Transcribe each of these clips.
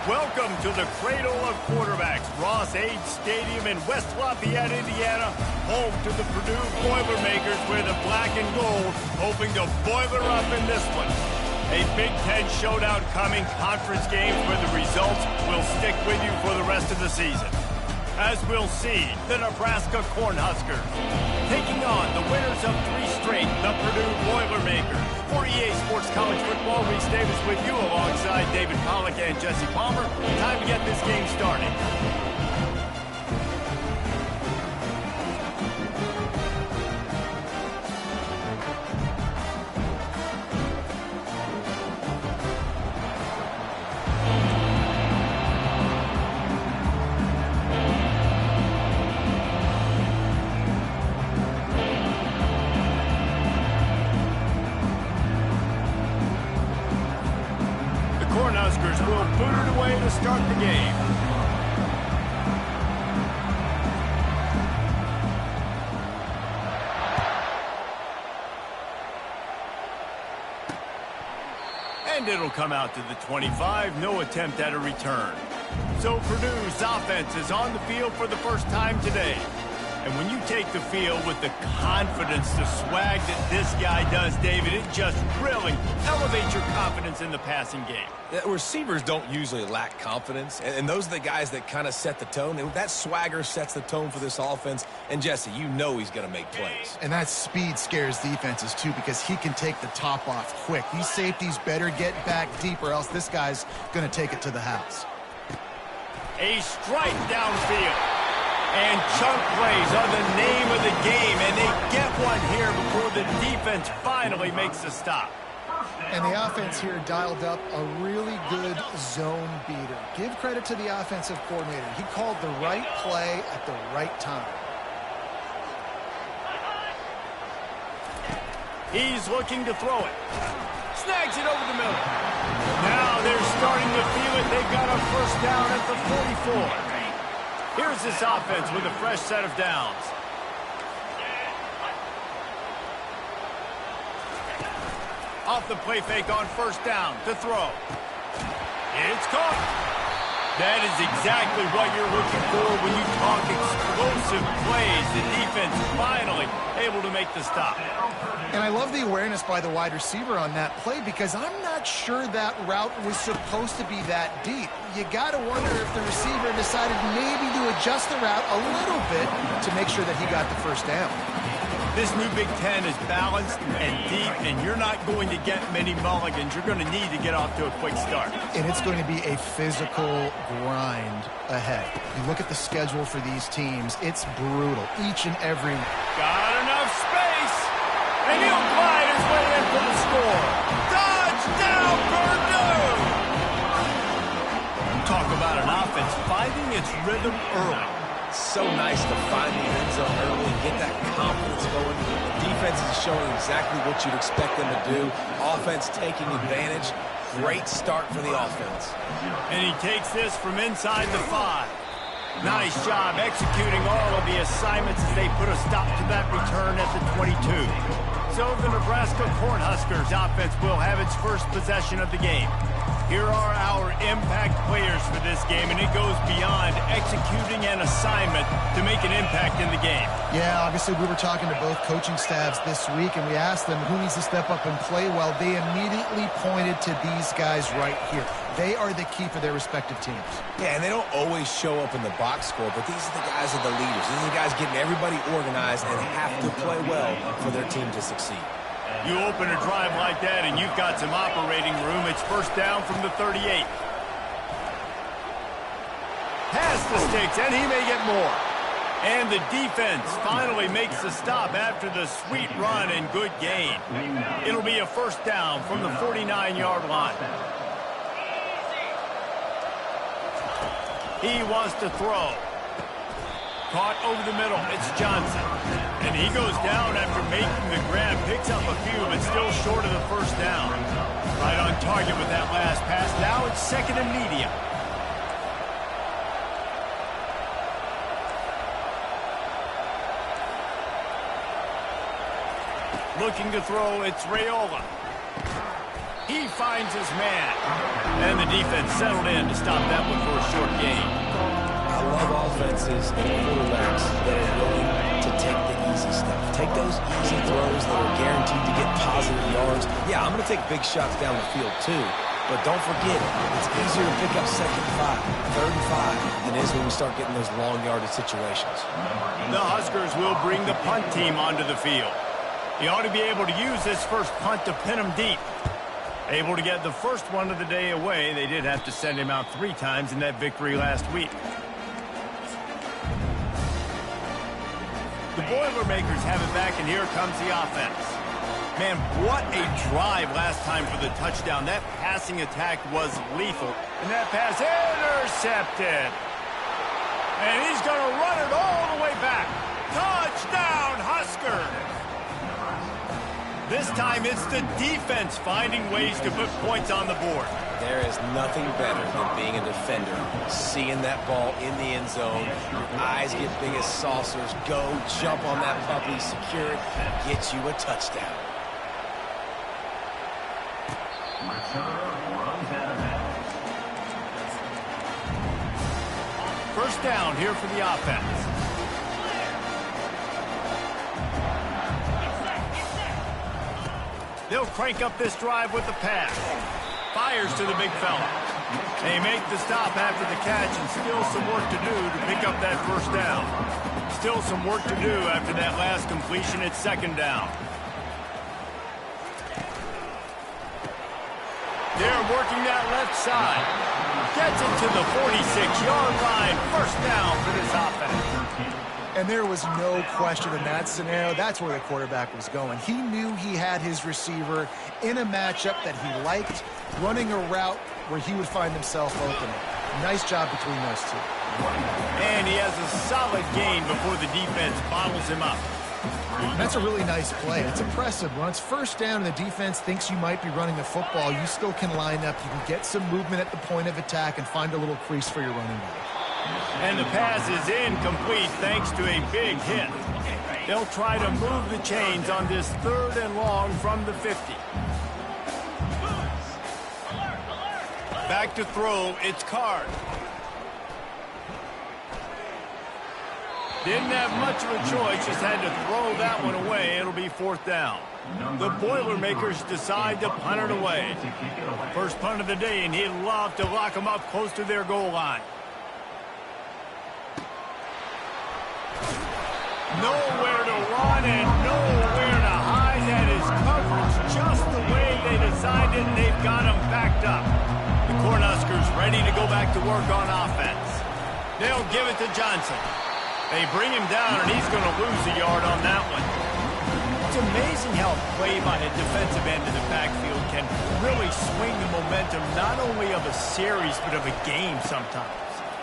Welcome to the cradle of quarterbacks, Ross-Ade Stadium in West Lafayette, Indiana, home to the Purdue Boilermakers, where the black and gold hoping to boiler up in this one. A Big Ten showdown coming, conference games where the results will stick with you for the rest of the season. As we'll see, the Nebraska Cornhuskers taking on the winners of 3 straight, the Purdue Boilermakers. For EA Sports College Football, Reese Davis with you alongside David Pollack and Jesse Palmer. Time to get this game started. Cornhuskers will boot it away to start the game. And it'll come out to the 25, no attempt at a return. So Purdue's offense is on the field for the first time today. And when you take the field with the confidence, the swag that this guy does, David, it just really elevates your confidence in the passing game. Yeah, receivers don't usually lack confidence, and those are the guys that kind of set the tone. And that swagger sets the tone for this offense. And, Jesse, you know he's going to make plays. And that speed scares defenses, too, because he can take the top off quick. These safeties better get back deep, or else this guy's going to take it to the house. A strike downfield. And chunk plays are the name of the game, and they get one here before the defense finally makes a stop. And the offense here dialed up a really good zone beater. Give credit to the offensive coordinator. He called the right play at the right time. He's looking to throw it. Snags it over the middle. Now they're starting to feel it. They've got a first down at the 44. Here's this offense with a fresh set of downs. Off the play fake on first down to throw. It's caught. That is exactly what you're looking for when you talk explosive plays. The defense finally able to make the stop. And I love the awareness by the wide receiver on that play because I'm not sure that route was supposed to be that deep. You got to wonder if the receiver decided maybe to adjust the route a little bit to make sure that he got the first down. This new Big Ten is balanced and deep, and you're not going to get many mulligans. You're going to need to get off to a quick start. And it's going to be a physical grind ahead. You look at the schedule for these teams, it's brutal, each and every. Got enough space, and he'll glide his way in for the score. Touchdown, Purdue! Talk about an offense finding its rhythm early. So nice to find the end zone early and get that confidence going. The defense is showing exactly what you'd expect them to do. Offense taking advantage. Great start for the offense. And he takes this from inside the 5. Nice job executing all of the assignments as they put a stop to that return at the 22. So the Nebraska Cornhuskers offense will have its first possession of the game. Here are our impact players for this game, and it goes beyond executing an assignment to make an impact in the game. Yeah, obviously we were talking to both coaching staffs this week, and we asked them who needs to step up and play well. They immediately pointed to these guys right here. They are the key for their respective teams. Yeah, and they don't always show up in the box score, but these are the guys that are the leaders. These are the guys getting everybody organized and have to play well for their team to succeed. You open a drive like that, and you've got some operating room. It's first down from the 38. Has the sticks, and he may get more. And the defense finally makes the stop after the sweet run and good gain. It'll be a first down from the 49-yard line. He wants to throw. Caught over the middle. It's Johnson. And he goes down after making the grab. Picks up a few, but still short of the first down. Right on target with that last pass. Now it's second and medium. Looking to throw, it's Raiola. He finds his man. And the defense settled in to stop that one for a short gain. I love offenses and quarterbacks that are willing to take the easy stuff. Take those easy throws that are guaranteed to get positive yards. Yeah, I'm going to take big shots down the field too. But don't forget, it's easier to pick up 2nd and 5, 3rd and 5 than it is when we start getting those long yardage situations. The Huskers will bring the punt team onto the field. He ought to be able to use this first punt to pin him deep. Able to get the first one of the day away. They did have to send him out 3 times in that victory last week. The Boilermakers have it back, and here comes the offense. Man, what a drive last time for the touchdown. That passing attack was lethal. And that pass intercepted. And he's going to run it all the way back. Touchdown, Huskers! This time it's the defense finding ways to put points on the board. There is nothing better than being a defender. Seeing that ball in the end zone, your eyes get big as saucers. Go, jump on that puppy, secure it, get you a touchdown. First down here for the offense. They'll crank up this drive with the pass. Fires to the big fella. They make the stop after the catch, and still some work to do to pick up that first down. Still some work to do after that last completion at 2nd down. They're working that left side. Gets it to the 46-yard line. First down for this offense. And there was no question in that scenario. That's where the quarterback was going. He knew he had his receiver in a matchup that he liked, running a route where he would find himself open. Nice job between those two. And he has a solid gain before the defense bottles him up. That's a really nice play. It's impressive. When it's first down and the defense thinks you might be running the football, you still can line up. You can get some movement at the point of attack and find a little crease for your running back. And the pass is incomplete thanks to a big hit. They'll try to move the chains on this 3rd and long from the 50. Back to throw, it's Card. Didn't have much of a choice, just had to throw that one away. It'll be 4th down. The Boilermakers decide to punt it away. First punt of the day, and he'd love to lock them up close to their goal line. Nowhere to run and nowhere to hide. That is coverage just the way they decided, and they've got them backed up. The Cornhuskers ready to go back to work on offense. They'll give it to Johnson. They bring him down, and he's going to lose a yard on that one. It's amazing how a play by a defensive end in the backfield can really swing the momentum not only of a series but of a game sometimes.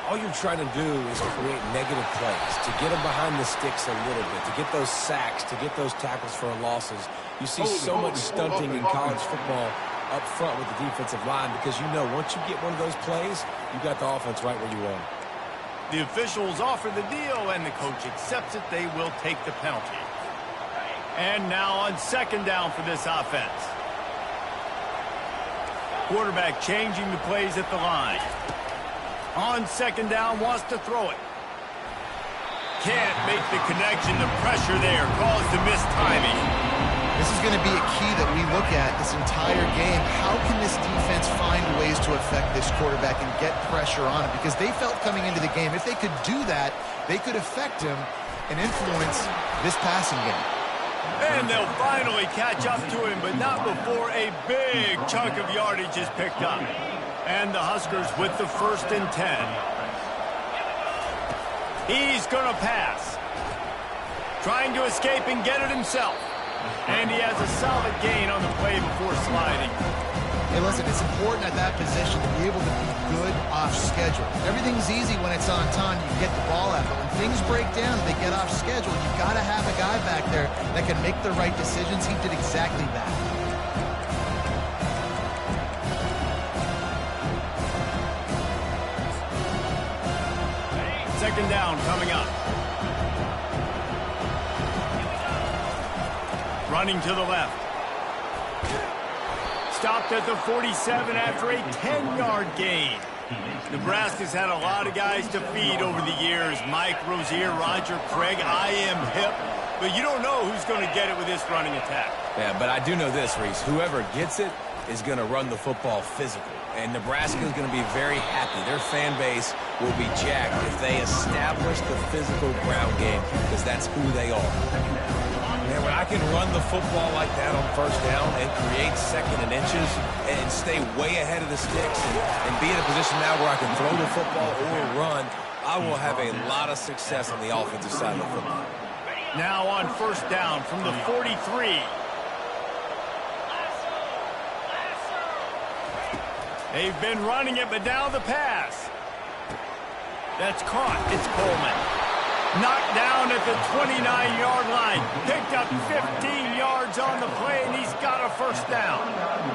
All you're trying to do is create negative plays, to get them behind the sticks a little bit, to get those sacks, to get those tackles for losses. You see so much stunting in college football up front with the defensive line because you know once you get one of those plays, you got the offense right where you want. The officials offer the deal, and the coach accepts it. They will take the penalty. And now on 2nd down for this offense. Quarterback changing the plays at the line. On 2nd down, wants to throw it. Can't make the connection. The pressure there caused the missed timing. This is going to be a key that we look at this entire game. How can this defense find ways to affect this quarterback and get pressure on him? Because they felt coming into the game, if they could do that, they could affect him and influence this passing game. And they'll finally catch up to him, but not before a big chunk of yardage is picked up. And the Huskers with the 1st and 10. He's going to pass. Trying to escape and get it himself. And he has a solid gain on the play before sliding. Hey, listen, it's important at that position to be able to be good off schedule. Everything's easy when it's on time. You get the ball out. But when things break down and they get off schedule, you've got to have a guy back there that can make the right decisions. He did exactly that. 2nd down coming up. Running to the left. Stopped at the 47 after a 10-yard gain. Nebraska's had a lot of guys to feed over the years. Mike Rozier, Roger Craig, I am hip. But you don't know who's going to get it with this running attack. Yeah, but I do know this, Reese. Whoever gets it is going to run the football physical. And Nebraska is going to be very happy. Their fan base will be jacked if they establish the physical ground game, because that's who they are. Man, when I can run the football like that on first down and create second and inches and stay way ahead of the sticks and be in a position now where I can throw the football or run, I will have a lot of success on the offensive side of the football. Now on first down from the 43. They've been running it, but now the pass. That's caught. It's Coleman. Knocked down at the 29-yard line. Picked up 15 yards on the play, and he's got a first down.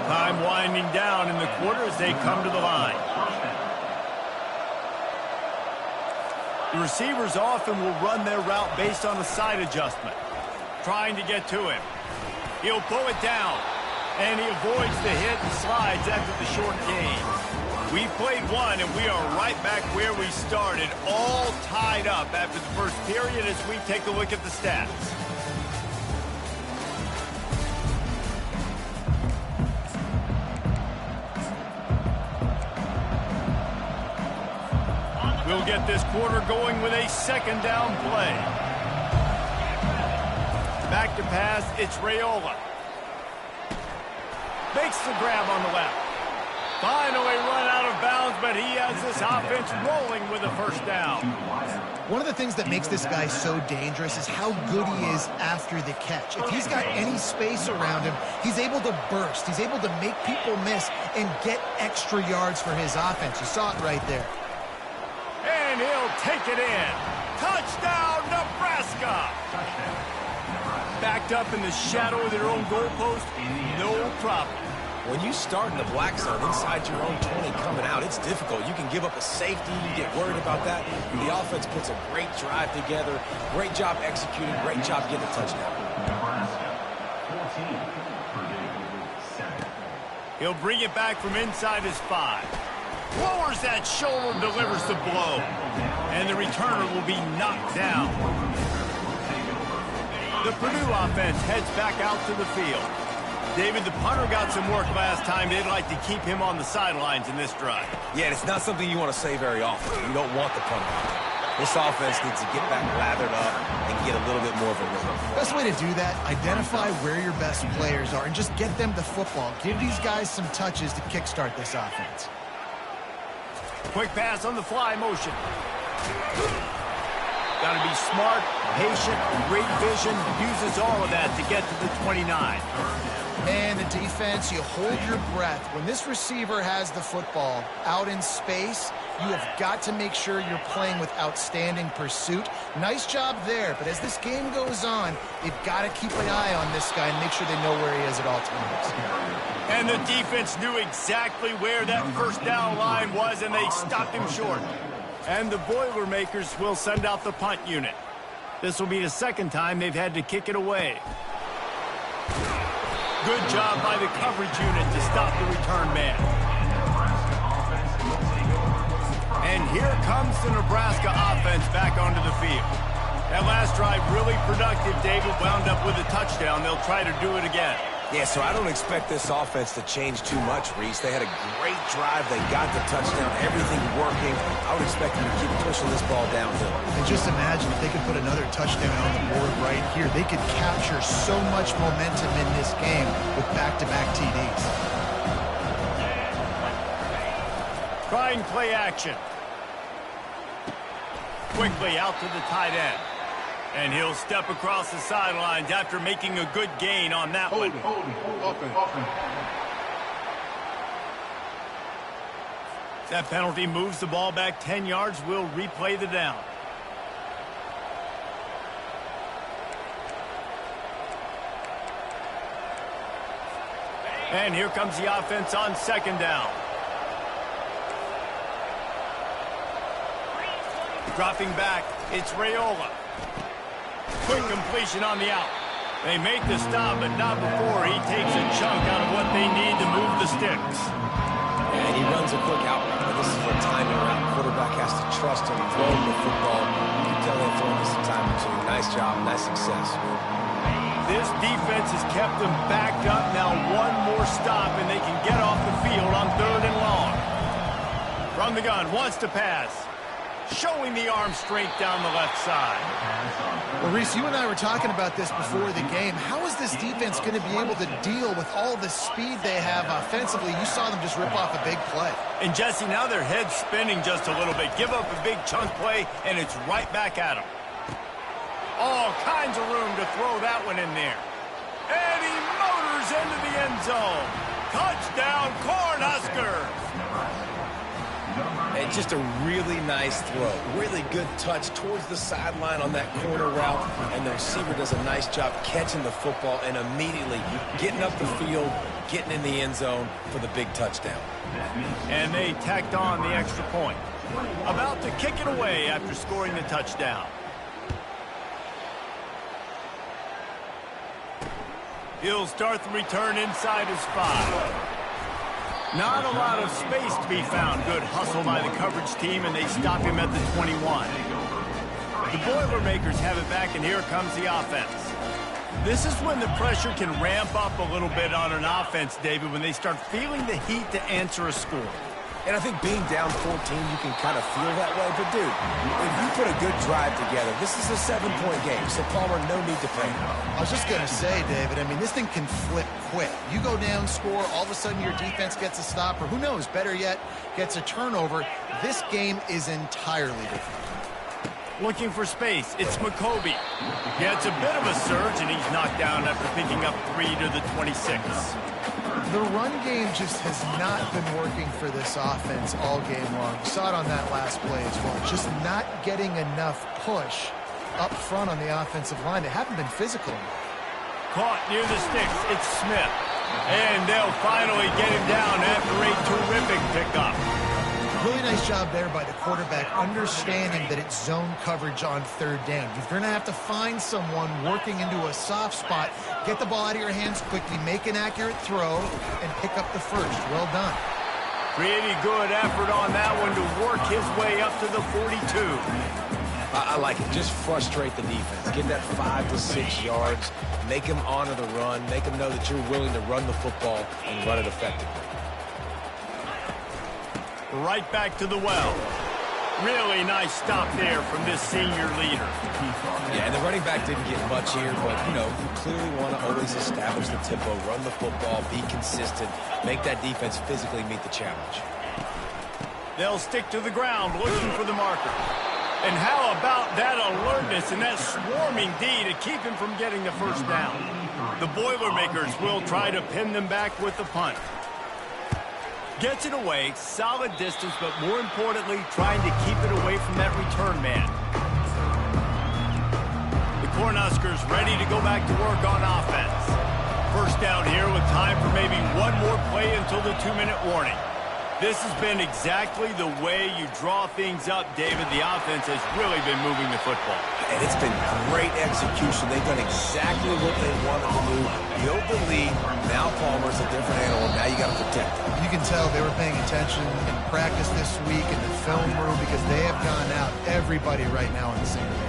Time winding down in the quarter as they come to the line. The receivers often will run their route based on a side adjustment, trying to get to him. He'll pull it down, and he avoids the hit and slides after the short gain. We've played one, and we are right back where we started, all tied up after the first period as we take a look at the stats. We'll get this quarter going with a second down play. Back to pass, it's Raiola. Makes the grab on the left. Finally run out of bounds, but he has this offense rolling with a first down. One of the things that makes this guy so dangerous is how good he is after the catch. If he's got any space around him, he's able to burst. He's able to make people miss and get extra yards for his offense. You saw it right there. And he'll take it in. Touchdown, Nebraska! Backed up in the shadow of their own goalpost, no problem. When you start in the black zone inside your own 20 coming out, it's difficult. You can give up a safety. You get worried about that. The offense puts a great drive together. Great job executing. Great job getting a touchdown. He'll bring it back from inside his 5. Lowers that shoulder, delivers the blow. And the returner will be knocked down. The Purdue offense heads back out to the field. David, the punter got some work last time. They'd like to keep him on the sidelines in this drive. Yeah, it's not something you want to say very often. You don't want the punter. This offense needs to get back lathered up and get a little bit more of a rhythm. Best way to do that, identify where your best players are and just get them the football. Give these guys some touches to kickstart this offense. Quick pass on the fly motion. Got to be smart, patient, great vision, uses all of that to get to the 29. And the defense, you hold your breath. When this receiver has the football out in space, you have got to make sure you're playing with outstanding pursuit. Nice job there, but as this game goes on, you've got to keep an eye on this guy and make sure they know where he is at all times. And the defense knew exactly where that first down line was, and they stopped him short. And the Boilermakers will send out the punt unit. This will be the second time they've had to kick it away. Good job by the coverage unit to stop the return man. And here comes the Nebraska offense back onto the field. That last drive really productive. David wound up with a touchdown. They'll try to do it again. Yeah, so I don't expect this offense to change too much, Reese. They had a great drive. They got the touchdown. Everything working. I would expect them to keep pushing this ball downhill. And just imagine if they could put another touchdown on the board right here. They could capture so much momentum in this game with back-to-back TDs. Try and play action. Quickly out to the tight end. And he'll step across the sidelines after making a good gain on that one. That penalty moves the ball back 10 yards. We'll replay the down. And here comes the offense on second down. Dropping back, it's Raiola. Quick completion on the out. They make the stop, but not before he takes a chunk out of what they need to move sticks. And he runs a quick out route, but this is a timing route. Quarterback has to trust him throwing the football. You can tell they're throwing this a time or two. Nice job, nice success. This defense has kept them backed up. Now one more stop, and they can get off the field on 3rd and long. From the gun, wants to pass. Showing the arm strength down the left side. Well, Reese, you and I were talking about this before the game. How is this defense going to be able to deal with all the speed they have offensively? You saw them just rip off a big play. And, Jesse, now their head's spinning just a little bit. Give up a big chunk play, and it's right back at them. All kinds of room to throw that one in there. And he motors into the end zone. Touchdown, Cornhuskers! And just a really nice throw. Really good touch towards the sideline on that corner route. And the receiver does a nice job catching the football and immediately getting up the field, getting in the end zone for the big touchdown. And they tacked on the extra point. About to kick it away after scoring the touchdown. He'll start the return inside his 5. Not a lot of space to be found. Good hustle by the coverage team, and they stop him at the 21. The Boilermakers have it back, and here comes the offense. This is when the pressure can ramp up a little bit on an offense, David, when they start feeling the heat to answer a score. And I think being down 14, you can kind of feel that way. But, dude, if you put a good drive together, this is a 7-point game. So, Palmer, no need to panic. I was just going to say, David, I mean, this thing can flip quick. You go down, score, all of a sudden your defense gets a stop, or who knows, better yet, gets a turnover. This game is entirely different. Looking for space. It's McCoby. Gets a bit of a surge, and he's knocked down after picking up 3 to the 26. The run game just has not been working for this offense all game long. We saw it on that last play as well. Just not getting enough push up front on the offensive line. They haven't been physical. Caught near the sticks. It's Smith. And they'll finally get him down after a terrific pickup. Really nice job there by the quarterback, understanding that it's zone coverage on 3rd down. You're going to have to find someone working into a soft spot, get the ball out of your hands quickly, make an accurate throw, and pick up the first. Well done. Pretty good effort on that one to work his way up to the 42. I like it. Just frustrate the defense. Get that 5 to 6 yards. Make them honor the run. Make them know that you're willing to run the football and run it effectively. Right back to the well. Really nice stop there from this senior leader. Yeah, and the running back didn't get much here, but, you know, you clearly want to always establish the tempo, run the football, be consistent, make that defense physically meet the challenge. They'll stick to the ground looking for the marker. And how about that alertness and that swarming D to keep him from getting the first down? The Boilermakers will try to pin them back with the punt. Gets it away, solid distance, but more importantly, trying to keep it away from that return man. The Cornhuskers ready to go back to work on offense. First down here with time for maybe one more play until the 2-minute warning. This has been exactly the way you draw things up, David. The offense has really been moving the football. And it's been great execution. They've done exactly what they wanted to do. Build the lead. Now Palmer's a different animal. Now you got to protect him. You can tell they were paying attention in practice this week in the film room because they have gone out, everybody right now on the same page.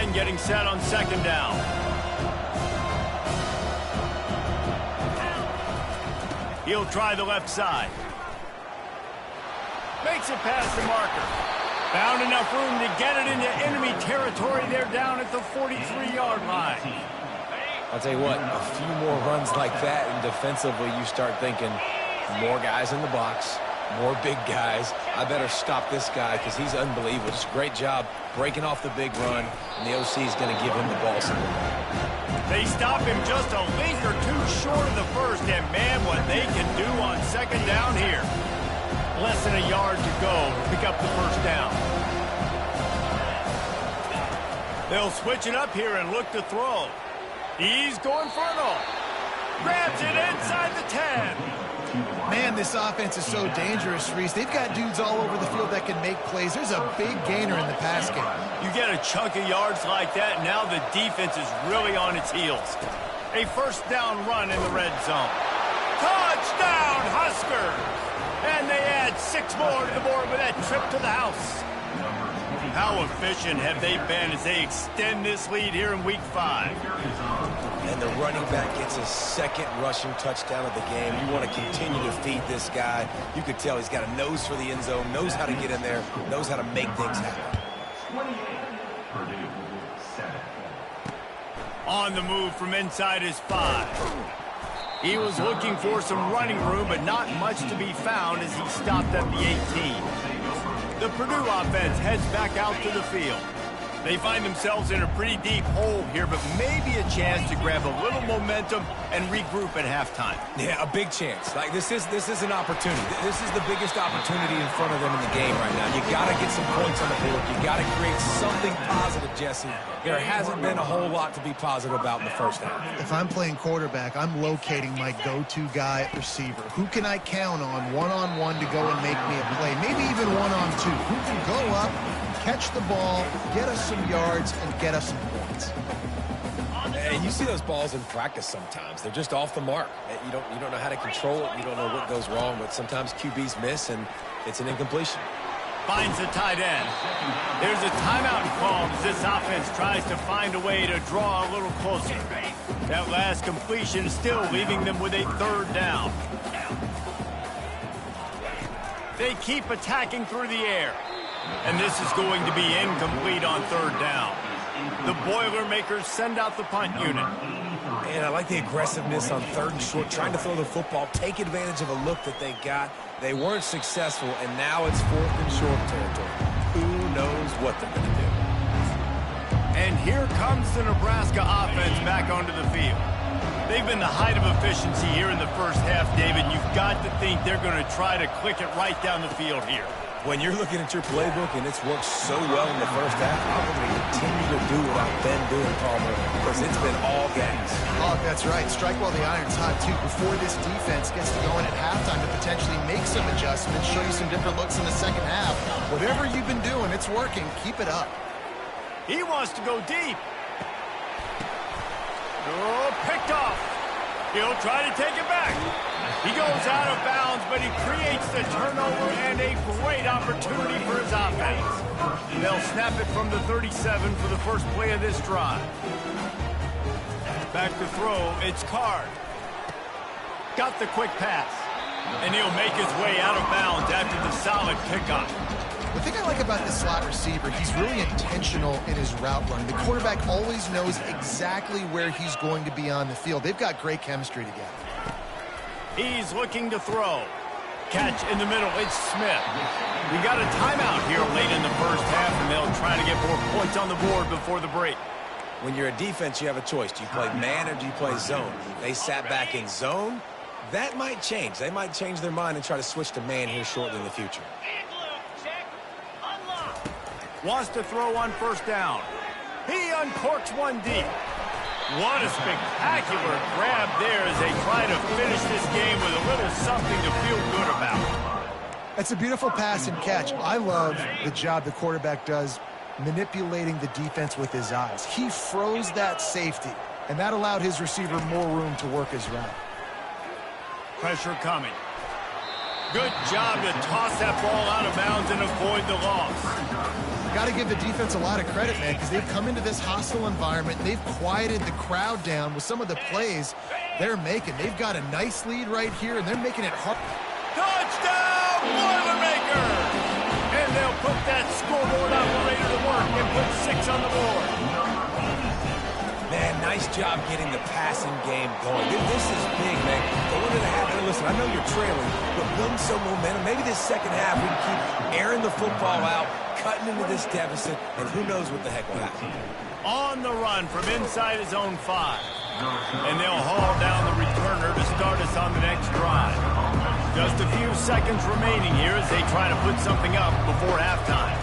line getting set on second down. He'll try the left side. Makes it past the marker. Found enough room to get it into enemy territory. They're down at the 43-yard line. I'll tell you what, a few more runs like that, and defensively you start thinking more guys in the box, more big guys. I better stop this guy because he's unbelievable. Just a great job breaking off the big run, and the OC is going to give him the ball somewhere. They stop him just a link or two short of the first, and man, what they can do on second down here. Less than a yard to go to pick up the first down. They'll switch it up here and look to throw. He's going for it all. Grabs it inside the 10. Man, this offense is so dangerous, Reese. They've got dudes all over the field that can make plays. There's a big gainer in the pass game. You get a chunk of yards like that, now the defense is really on its heels. A first down run in the red zone. Touchdown, Huskers! And they add 6 more to the board with that trip to the house. How efficient have they been as they extend this lead here in Week 5? And the running back gets his second rushing touchdown of the game. You want to continue to feed this guy. You could tell he's got a nose for the end zone, knows how to get in there, knows how to make things happen. On the move from inside his 5. He was looking for some running room, but not much to be found as he stopped at the 18. The Purdue offense heads back out to the field. They find themselves in a pretty deep hole here, but maybe a chance to grab a little momentum and regroup at halftime. Yeah, a big chance. Like this is an opportunity. This is the biggest opportunity in front of them in the game right now. You got to get some points on the board. You got to create something positive, Jesse. There hasn't been a whole lot to be positive about in the first half. If I'm playing quarterback, I'm locating my go-to guy at receiver. Who can I count on one-on-one to go and make me a play? Maybe even one-on-two. Who can go up, catch the ball, get us some yards, and get us some points. And you see those balls in practice sometimes. They're just off the mark. You don't know how to control it. You don't know what goes wrong, but sometimes QBs miss, and it's an incompletion. Finds the tight end. There's a timeout called as this offense tries to find a way to draw a little closer. That last completion still leaving them with a third down. They keep attacking through the air. And this is going to be incomplete on third down. The Boilermakers send out the punt unit. And I like the aggressiveness on third and short, trying to throw the football, take advantage of a look that they got. They weren't successful, and now it's fourth and short territory. Who knows what they're going to do? And here comes the Nebraska offense back onto the field. They've been the height of efficiency here in the first half, David. You've got to think they're going to try to click it right down the field here. When you're looking at your playbook and it's worked so well in the first half, I'm going to continue to do what I've been doing, Palmer, because it's been all gas. Oh, that's right. Strike while the iron's hot, too, before this defense gets to go in at halftime to potentially make some adjustments, show you some different looks in the second half. Whatever you've been doing, it's working. Keep it up. He wants to go deep. Oh, picked off. He'll try to take it back. He goes out of bounds, but he creates the turnover and a great opportunity for his offense. They'll snap it from the 37 for the first play of this drive. Back to throw, it's Card. Got the quick pass. And he'll make his way out of bounds after the solid kickoff. The thing I like about this slot receiver, he's really intentional in his route run. The quarterback always knows exactly where he's going to be on the field. They've got great chemistry together. He's looking to throw. Catch in the middle, it's Smith. We got a timeout here late in the first half, and they'll try to get more points on the board before the break. When you're a defense, you have a choice. Do you play man or do you play zone? They sat back in zone. That might change. They might change their mind and try to switch to man here shortly in the future. Wants to throw on first down. He uncorks one deep. What a spectacular grab there as they try to finish this game with a little something to feel good about. It's a beautiful pass and catch. I love the job the quarterback does manipulating the defense with his eyes. He froze that safety, and that allowed his receiver more room to work his route. Pressure coming. Good job to toss that ball out of bounds and avoid the loss. Got to give the defense a lot of credit, man, because they've come into this hostile environment. They've quieted the crowd down with some of the plays they're making. They've got a nice lead right here, and they're making it hard. Touchdown, Boilermakers! And they'll put that scoreboard operator to work and put 6 on the board. Man, nice job getting the passing game going. This is big, man. Going into the half, and listen, I know you're trailing, but building some momentum. Maybe this second half we can keep airing the football out, cutting into this deficit, and who knows what the heck will happen. On the run from inside his own 5. And they'll haul down the returner to start us on the next drive. Just a few seconds remaining here as they try to put something up before halftime.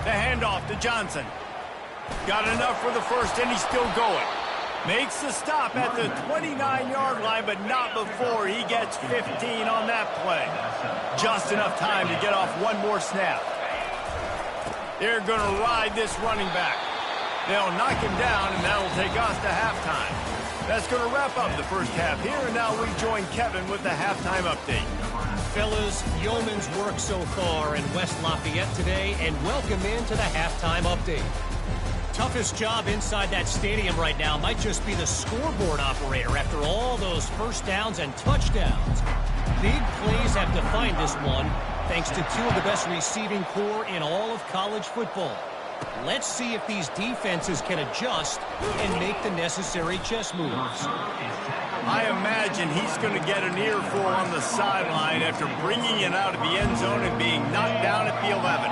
The handoff to Johnson. Got enough for the first, and he's still going. Makes the stop at the 29-yard line, but not before he gets 15 on that play. Just enough time to get off one more snap. They're going to ride this running back. They'll knock him down, and that will take us to halftime. That's going to wrap up the first half here, and now we join Kevin with the halftime update. Fellas, yeoman's work so far in West Lafayette today, and welcome into the halftime update. Toughest job inside that stadium right now might just be the scoreboard operator after all those first downs and touchdowns. Big plays have defined this one, thanks to 2 of the best receiving corps in all of college football. Let's see if these defenses can adjust and make the necessary chess moves. I imagine he's going to get an earful on the sideline after bringing it out of the end zone and being knocked down at the 11.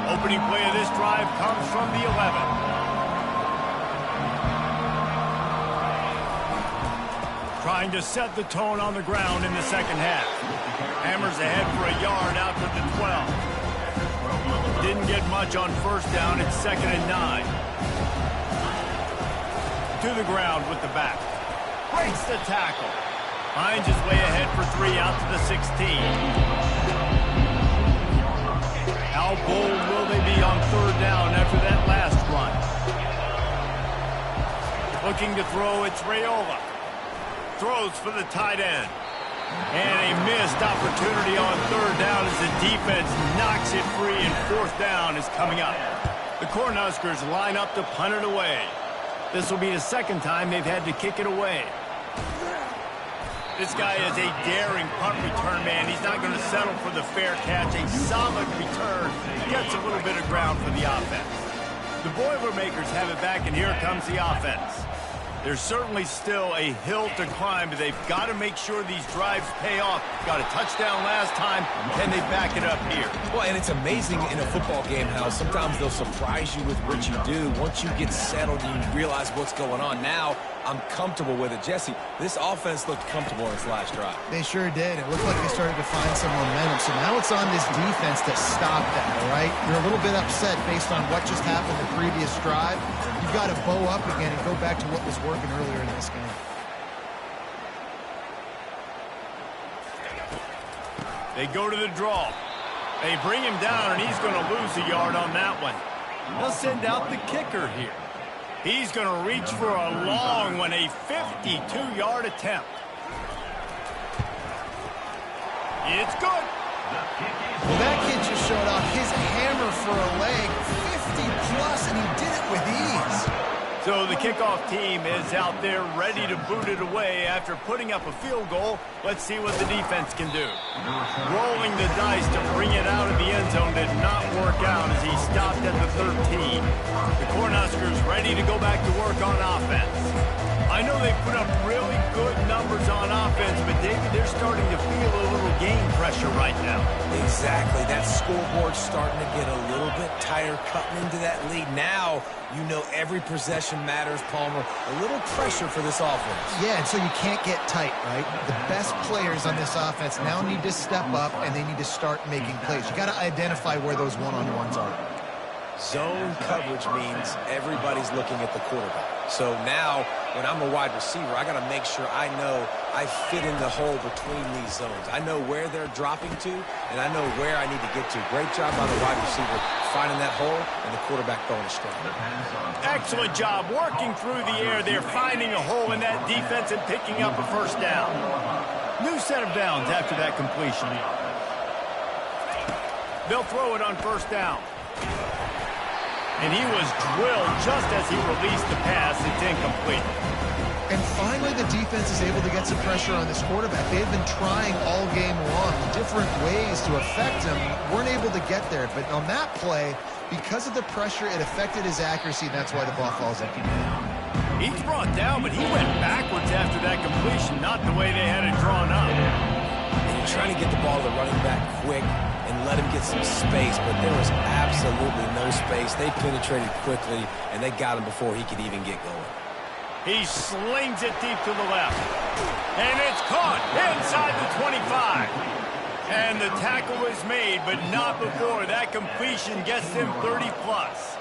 Opening play of this drive comes from the 11. Trying to set the tone on the ground in the second half. Hammers ahead for a yard out to the 12. Didn't get much on first down. It's 2nd and 9. To the ground with the back. Breaks the tackle. Finds his way ahead for 3 out to the 16. How bold will they be on 3rd down after that last run? Looking to throw, it's Raiola. Throws for the tight end. And a missed opportunity on 3rd down as the defense knocks it free, and 4th down is coming up. The Cornhuskers line up to punt it away. This will be the 2nd time they've had to kick it away. This guy is a daring punt return man. He's not going to settle for the fair catch. A solid return. Gets a little bit of ground for the offense. The Boilermakers have it back, and here comes the offense. There's certainly still a hill to climb, but they've got to make sure these drives pay off. Got a touchdown last time. Can they back it up here? Well, and it's amazing in a football game how sometimes they'll surprise you with what you do. Once you get settled and you realize what's going on, now I'm comfortable with it. Jesse, this offense looked comfortable in its last drive. They sure did. It looked like they started to find some momentum. So now it's on this defense to stop that, all right? You're a little bit upset based on what just happened the previous drive. You've got to bow up again and go back to what was working earlier in this game. They go to the draw. They bring him down, and he's going to lose a yard on that one. They'll send out the kicker here. He's going to reach for a long one, a 52-yard attempt. It's good. Well, that kid just showed off his hammer for a leg, 50-plus, and he did it with ease. So the kickoff team is out there ready to boot it away after putting up a field goal. Let's see what the defense can do. Rolling the dice to bring it out of the end zone did not work out as he stopped at the 13. The Cornhuskers ready to go back to work on offense. I know they put up really good numbers on offense, but David, they're starting to feel a little game pressure right now. Exactly. That scoreboard's starting to get a little bit tighter, cutting into that lead. Now, you know every possession matters, Palmer. A little pressure for this offense. Yeah, and so you can't get tight, right? The best players on this offense now need to step up, and they need to start making plays. You got to identify where those one-on-ones are. Zone coverage means everybody's looking at the quarterback. So now, when I'm a wide receiver, I got to make sure I know I fit in the hole between these zones. I know where they're dropping to, and I know where I need to get to. Great job by the wide receiver finding that hole, and the quarterback throwing a strike. Excellent job working through the air there, finding a hole in that defense and picking up a first down. New set of downs after that completion. They'll throw it on first down. And he was drilled just as he released the pass. It's incomplete. And finally, the defense is able to get some pressure on this quarterback. They've been trying all game long, different ways to affect him. Weren't able to get there. But on that play, because of the pressure, it affected his accuracy, and that's why the ball falls incomplete. He's brought down, but he went backwards after that completion, not the way they had it drawn up. And you're trying to get the ball to the running back quick and let him get some space, but there was absolutely no space. They penetrated quickly, and they got him before he could even get going. He slings it deep to the left. And it's caught inside the 25. And the tackle was made, but not before. That completion gets him 30-plus.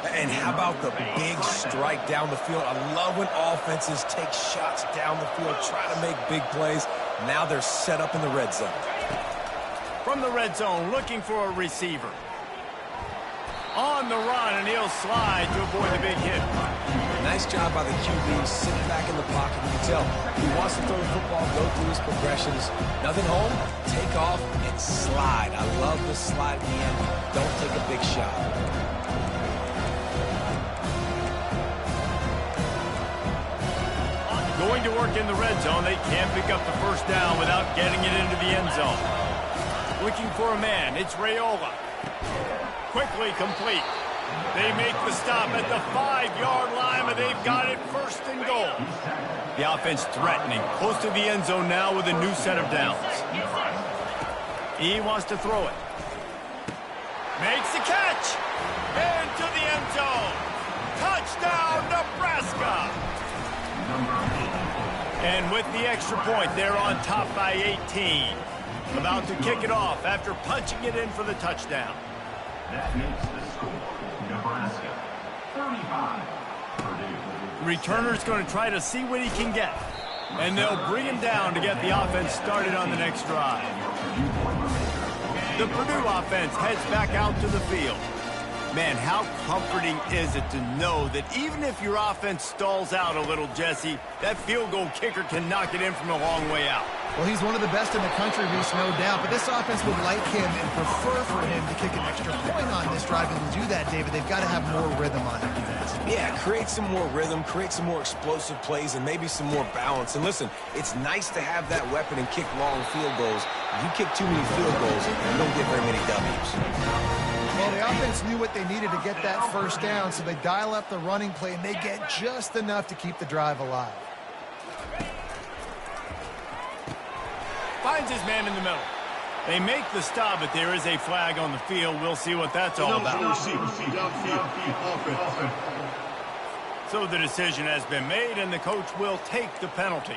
And how about the big strike down the field? I love when offenses take shots down the field, try to make big plays. Now they're set up in the red zone. From the red zone, looking for a receiver. On the run, and he'll slide to avoid the big hit. Nice job by the QB, sitting back in the pocket. You can tell he wants to throw the football, go through his progressions. Nothing home, take off, and slide. I love the slide at the end. Don't take a big shot. Going to work in the red zone, they can't pick up the first down without getting it into the end zone. Looking for a man, it's Raiola. Quickly complete. They make the stop at the 5-yard line, but they've got it first and goal. The offense threatening, close to the end zone now with a new set of downs. He wants to throw it. Makes the catch. Into the end zone. Touchdown, Nebraska. And with the extra point, they're on top by 18. About to kick it off after punching it in for the touchdown. That makes the score Nebraska 35. Purdue. Returner's going to try to see what he can get. And they'll bring him down to get the offense started on the next drive. The Purdue offense heads back out to the field. Man, how comforting is it to know that even if your offense stalls out a little, Jesse, that field goal kicker can knock it in from a long way out. Well, he's one of the best in the country, Reese, no doubt. But this offense would like him and prefer for him to kick an extra point on this drive. And to do that, David, they've got to have more rhythm on it. Yeah, create some more rhythm, create some more explosive plays, and maybe some more balance. And listen, it's nice to have that weapon and kick long field goals. If you kick too many field goals, you don't get very many W's. Well, the offense knew what they needed to get that first down, so they dial up the running play, and they get just enough to keep the drive alive. Finds his man in the middle. They make the stop, but there is a flag on the field. We'll see what that's all about. So the decision has been made, and the coach will take the penalty.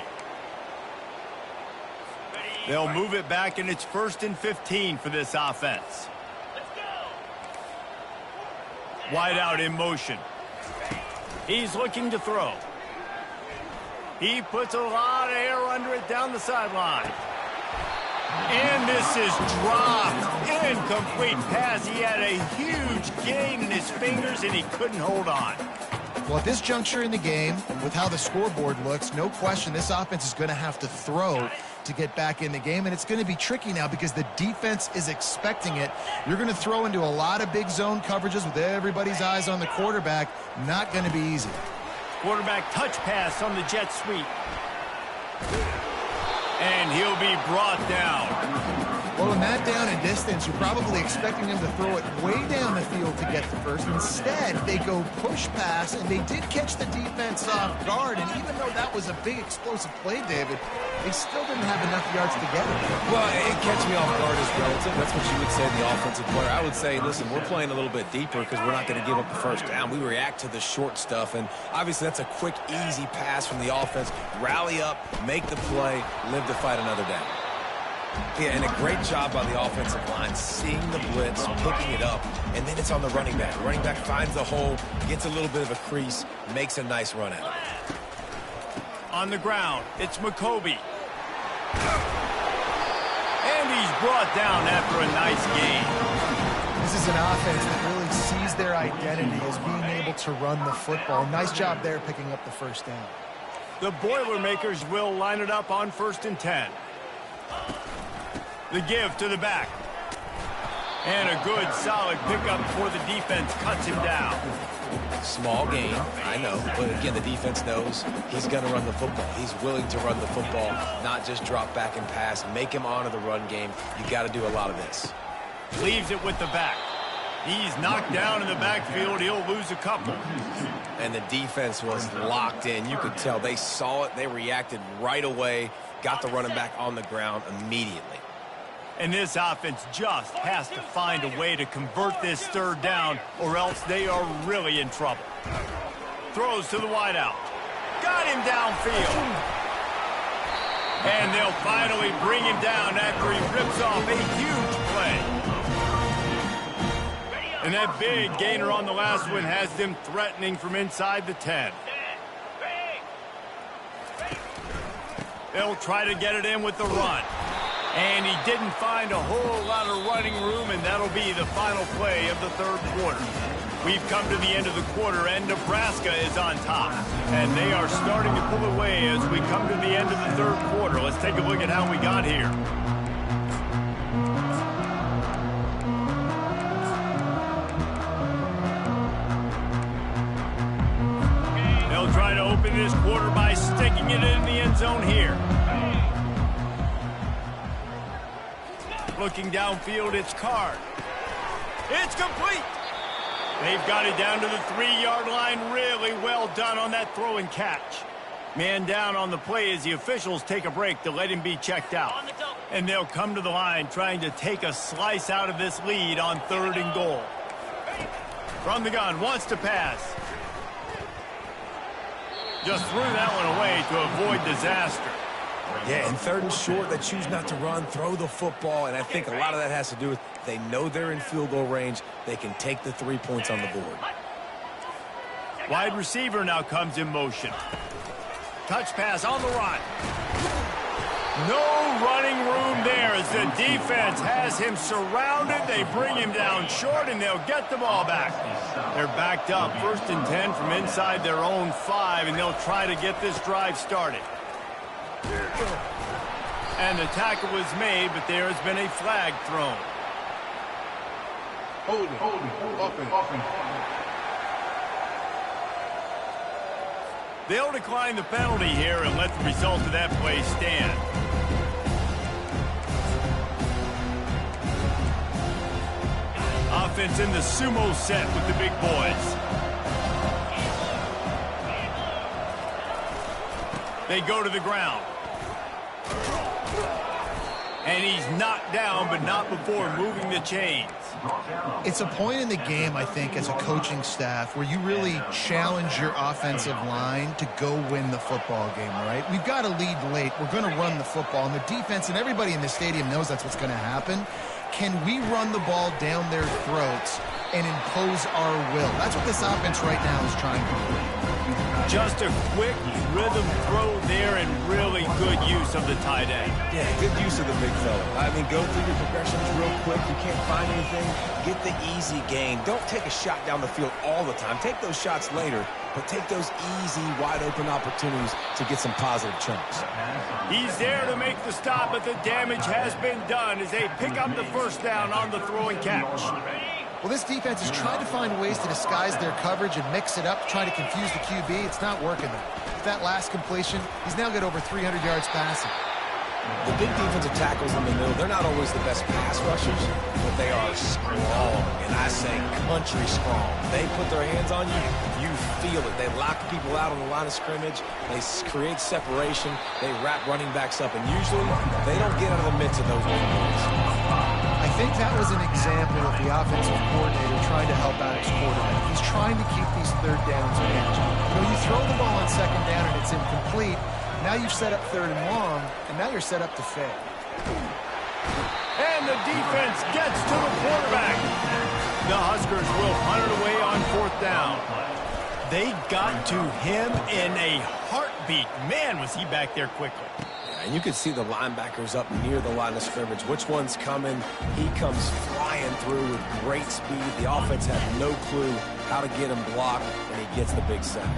They'll move it back, and it's 1st and 15 for this offense. Wide out in motion. He's looking to throw. He puts a lot of air under it down the sideline. And this is dropped. Incomplete pass. He had a huge gain in his fingers, and he couldn't hold on. Well, at this juncture in the game, with how the scoreboard looks, no question this offense is going to have to throw to get back in the game, and it's going to be tricky now because the defense is expecting it. You're going to throw into a lot of big zone coverages with everybody's eyes on the quarterback. Not going to be easy. Quarterback touch pass on the jet sweep. And he'll be brought down. Well, in that down and distance, you're probably expecting him to throw it way down the field to get the first. Instead, they go push pass, and they did catch the defense off guard. And even though that was a big explosive play, David, they still didn't have enough yards to get it. Well, and catch me off guard is relative. That's what you would say to the offensive player. I would say, listen, we're playing a little bit deeper because we're not going to give up the first down. We react to the short stuff, and obviously that's a quick, easy pass from the offense. Rally up, make the play, live to fight another down. Yeah, and a great job by the offensive line, seeing the blitz, picking it up, and then it's on the running back. The running back finds the hole, gets a little bit of a crease, makes a nice run at it. On the ground, it's McCoby. And he's brought down after a nice gain. This is an offense that really sees their identity as being able to run the football. Nice job there picking up the first down. The Boilermakers will line it up on 1st and 10. The give to the back. And a good, solid pickup before the defense cuts him down. Small gain, I know. But again, the defense knows he's going to run the football. He's willing to run the football, not just drop back and pass. Make him honor the run game. You got to do a lot of this. Leaves it with the back. He's knocked down in the backfield. He'll lose a couple. And the defense was locked in. You could tell they saw it. They reacted right away. Got the running back on the ground immediately. And this offense just has to find a way to convert this 3rd down, or else they are really in trouble. Throws to the wideout. Got him downfield. And they'll finally bring him down after he rips off a huge play. And that big gainer on the last one has them threatening from inside the 10. They'll try to get it in with the run. And he didn't find a whole lot of running room, and that'll be the final play of the 3rd quarter. We've come to the end of the quarter, and Nebraska is on top. And they are starting to pull away as we come to the end of the 3rd quarter. Let's take a look at how we got here. They'll try to open this quarter by sticking it in the end zone here. Looking downfield, it's Card. It's complete. They've got it down to the 3-yard line. Really well done on that throw and catch. Man down on the play as the officials take a break to let him be checked out. And they'll come to the line trying to take a slice out of this lead on 3rd and goal. From the gun, wants to pass. Just threw that one away to avoid disaster. Yeah, in 3rd and short, they choose not to run, throw the football, and I think a lot of that has to do with they know they're in field goal range. They can take the 3 points on the board. Wide receiver now comes in motion. Touch pass on the run. No running room there as the defense has him surrounded. They bring him down short, and they'll get the ball back. They're backed up 1st and 10 from inside their own 5, and they'll try to get this drive started. And the tackle was made, but there has been a flag thrown. Holding. They'll decline the penalty here and let the result of that play stand. Offense in the sumo set with the big boys. They go to the ground. And he's knocked down, but not before moving the chains. It's a point in the game, I think, as a coaching staff where you really challenge your offensive line to go win the football game, right? We've got to lead late. We're going to run the football, and the defense and everybody in the stadium knows that's what's going to happen. Can we run the ball down their throats and impose our will? That's what this offense right now is trying to do. Just a quick rhythm throw there and really good use of the tight end. Yeah, good use of the big fella. I mean, go through your progressions real quick. You can't find anything. Get the easy gain. Don't take a shot down the field all the time. Take those shots later, but take those easy, wide-open opportunities to get some positive chunks. He's there to make the stop, but the damage has been done as they pick up the 1st down on the throw and catch. Well, this defense is trying to find ways to disguise their coverage and mix it up, trying to confuse the QB. It's not working, though. With that last completion, he's now got over 300 yards passing. The big defensive tackles in the middle, they're not always the best pass rushers, but they are strong, and I say country strong. They put their hands on you, you feel it. They lock people out on the line of scrimmage. They create separation. They wrap running backs up, and usually they don't get out of the midst of those ones. I think that was an example of the offensive coordinator trying to help out his quarterback. He's trying to keep these 3rd downs manageable. You know, you throw the ball on 2nd down and it's incomplete. Now you've set up 3rd and long, and now you're set up to fail. And the defense gets to the quarterback. The Huskers will punt it away on 4th down. They got to him in a heartbeat. Man, was he back there quickly. And you can see the linebackers up near the line of scrimmage. Which one's coming? He comes flying through with great speed. The offense had no clue how to get him blocked, and he gets the big sack.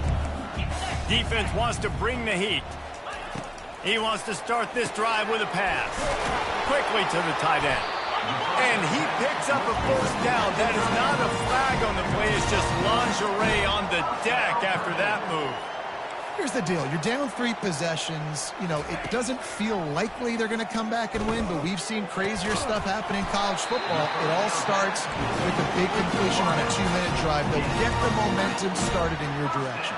Defense wants to bring the heat. He wants to start this drive with a pass. Quickly to the tight end. And he picks up a first down. That is not a flag on the play. It's just lingerie on the deck after that move. Here's the deal. You're down 3 possessions. You know, it doesn't feel likely they're going to come back and win, but we've seen crazier stuff happen in college football. It all starts with a big completion on a 2-minute drive. They'll get the momentum started in your direction.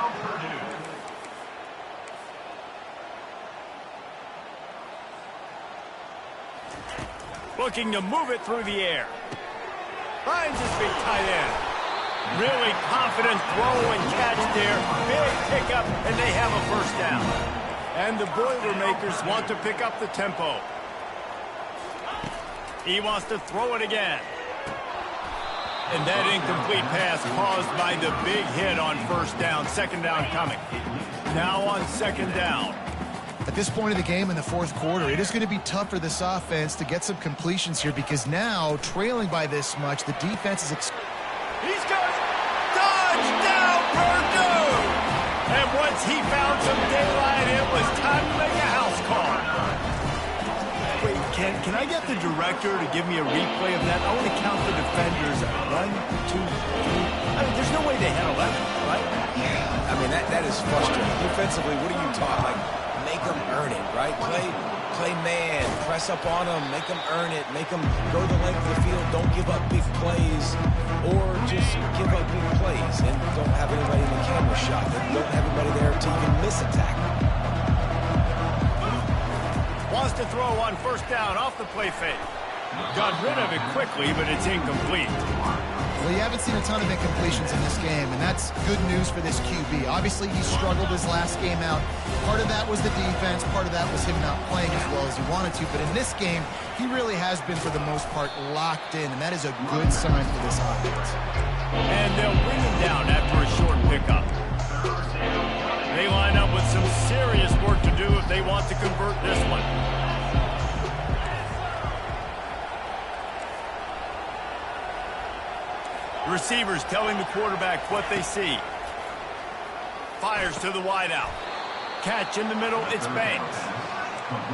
Looking to move it through the air. Finds his big tight end. Really confident throw and catch there. Big pickup, and they have a first down. And the Boilermakers want to pick up the tempo. He wants to throw it again. And that incomplete pass caused by the big hit on first down. Second down coming. Now on second down. At this point of the game in the fourth quarter, it is going to be tough for this offense to get some completions here because now, trailing by this much, the defense is... He's got it! Touchdown, Purdue! And once he found some daylight, it was time to make a house call. Wait, can I get the director to give me a replay of that? I want to count the defenders. 1, 2, 3. I mean, there's no way they had 11, right? Yeah, I mean, that is frustrating. Defensively, what are you taught? Like, make them earn it, right? Play man, press up on them, make them earn it, make them go the length of the field, don't give up big plays, or just give up big plays and don't have anybody in the camera shot, and don't have anybody there to even miss a tackle. Wants to throw on first down off the play fake. Got rid of it quickly, but it's incomplete. Well, you haven't seen a ton of incompletions in this game, and that's good news for this QB. Obviously, he struggled his last game out. Part of that was the defense. Part of that was him not playing as well as he wanted to. But in this game, he really has been, for the most part, locked in, and that is a good sign for this offense. And they'll bring him down after a short pickup. They line up with some serious work to do if they want to convert this one. Receivers telling the quarterback what they see. Fires to the wideout. Catch in the middle, it's Banks.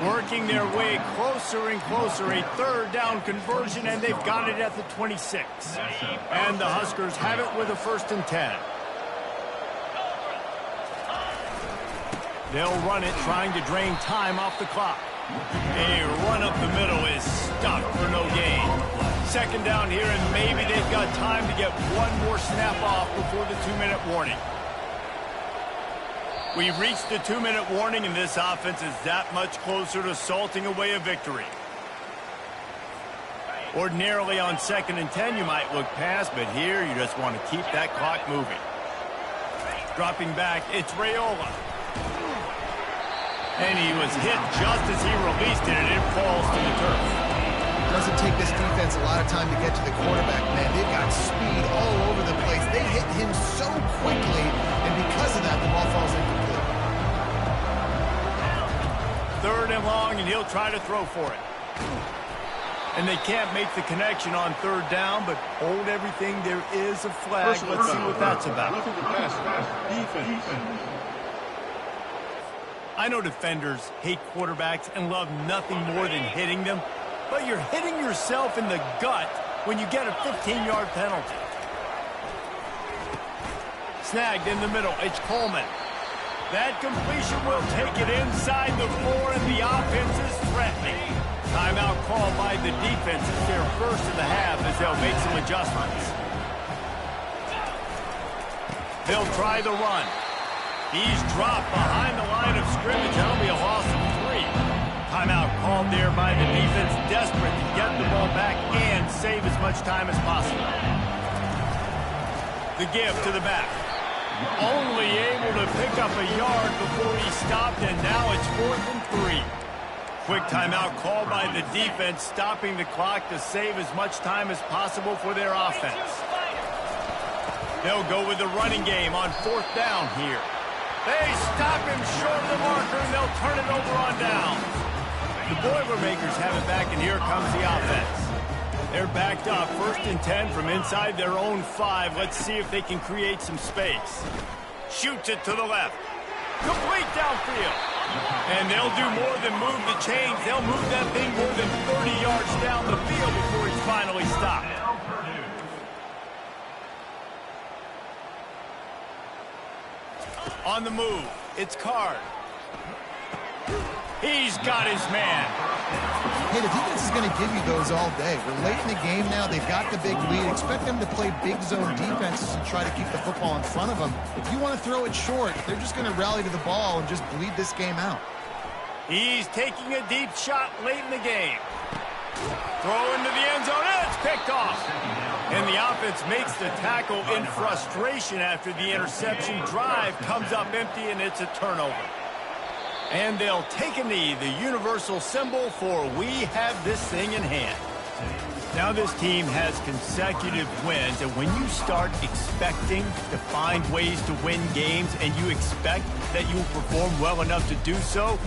Working their way closer and closer. A third down conversion, and they've got it at the 26. And the Huskers have it with a 1st and 10. They'll run it, trying to drain time off the clock. A run up the middle is stuck for no gain. Second down here, and maybe they've got time to get one more snap off before the 2-minute warning. We've reached the 2-minute warning, and this offense is that much closer to salting away a victory. Ordinarily on 2nd and 10, you might look past, but here you just want to keep that clock moving. Dropping back, it's Raiola. And he was hit just as he released it, and it falls to the turf. It doesn't take this defense a lot of time to get to the quarterback, man. They've got speed all over the place. They hit him so quickly, and because of that, the ball falls incomplete. 3rd and long, and he'll try to throw for it. And they can't make the connection on 3rd down, but hold everything. There is a flag. Let's see what that's about. I know defenders hate quarterbacks and love nothing more than hitting them, but you're hitting yourself in the gut when you get a 15-yard penalty. Snagged in the middle, it's Coleman. That completion will take it inside the 4, and the offense is threatening. Timeout called by the defense. It's their first of the half as they'll make some adjustments. They'll try the run. He's dropped behind the line of scrimmage. That'll be a loss of 3. Timeout called there by the defense, desperate to get the ball back and save as much time as possible. The give to the back. Only able to pick up a yard before he stopped, and now it's 4th and 3. Quick timeout called by the defense, stopping the clock to save as much time as possible for their offense. They'll go with the running game on 4th down here. They stop him short of the marker, and they'll turn it over on down. The Boilermakers have it back, and here comes the offense. They're backed up, 1st and 10 from inside their own 5. Let's see if they can create some space. Shoots it to the left. Complete downfield. And they'll do more than move the chains. They'll move that thing more than 30 yards down the field before he's finally stopped. On the move, it's Card. He's got his man. Hey, the defense is going to give you those all day. We're late in the game now. They've got the big lead. Expect them to play big zone defenses and try to keep the football in front of them. If you want to throw it short, they're just going to rally to the ball and just bleed this game out. He's taking a deep shot late in the game. Throw into the end zone, and it's picked off. And the offense makes the tackle in frustration after the interception. Drive comes up empty, and it's a turnover. And they'll take a knee, the universal symbol for we have this thing in hand. Now this team has consecutive wins, and when you start expecting to find ways to win games and you expect that you will perform well enough to do so,